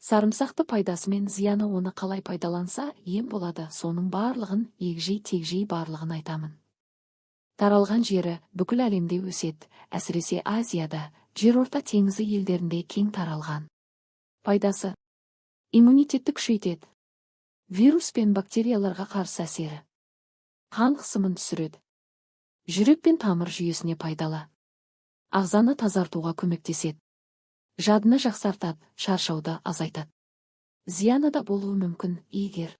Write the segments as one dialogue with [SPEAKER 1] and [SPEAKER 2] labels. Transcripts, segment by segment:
[SPEAKER 1] Сарымсақты пайдасы мен зияны, оны қалай пайдаланса ем болады, соның барлығын, егжей-тегжей барлығын айтамын. Таралған жері бүкіл әлемде өсет, әсіресе Азияда, Жерорта теңізі елдерінде кең таралған. Пайдасы: иммунитетті күшейтеді. Вирус пен бактерияларға қарсы әсері: қан қысымын түсіреді. Жүрек пен тамыр жүйесіне пайдалы. Ағзаны тазартуға көмектеседі. Жадыны жақсартады, шаршауды азайтады. Зияны да болуы мүмкін, егер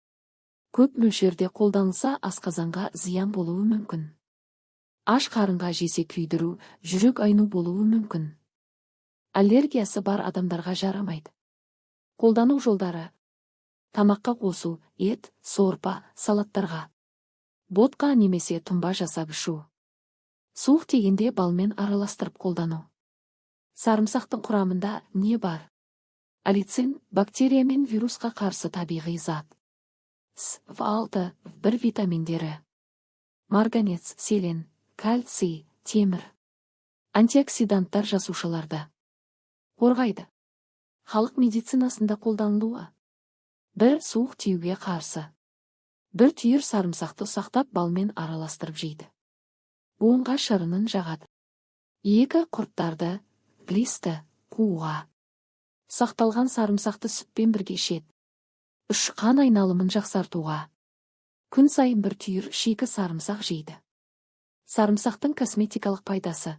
[SPEAKER 1] көп мөлшерде қолданылса, асқазанға зиян болуы мүмкін. Аш қарынға жесе күйдіру, жүрек айну болуы мүмкін. Аллергиясы бар адамдарға жарамайды. Қолдану жолдары: тамаққа қосу, ет, сорпа, салаттарға. Ботқа немесе тұнба жасап ішу. Суық тигенде балмен араластырып қолдану. Сарымсақтың құрамында не бар? Аллицин – бактерия мен вирусқа қарсы табиғи зат. В6 – В1 витаминдері. Марганец, селен, кальций, темір. Антиоксиданттар жасушаларды қорғайды. Халық медицинасында қолданылуы: 1. Суық тиюге қарсы. 1 түйір сарымсақты ұсақтап балмен араластырып жейді. Буынға шырынын жағады. 2. Құрттарды, глисті, қууға. Ұсақталған сарымсақты сүтпен бірге ішеді. 3. Қан айналымын жақсартуға. Күн сайын 1 түйір шикі сарымсақ жейді. Сарымсақтың косметикалық пайдасы: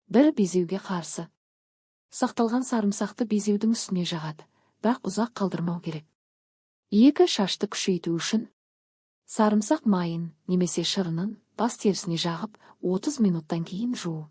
[SPEAKER 1] 1. Безеуге қарсы. Сақталған сарымсақты безеудің үстіне жағады, бірақ ұзақ қалдырмау керек. 2. Шашты күшейту үшін сарымсақ майын немесе шырынын бас терісіне жағып 30 минуттан кейін жуу.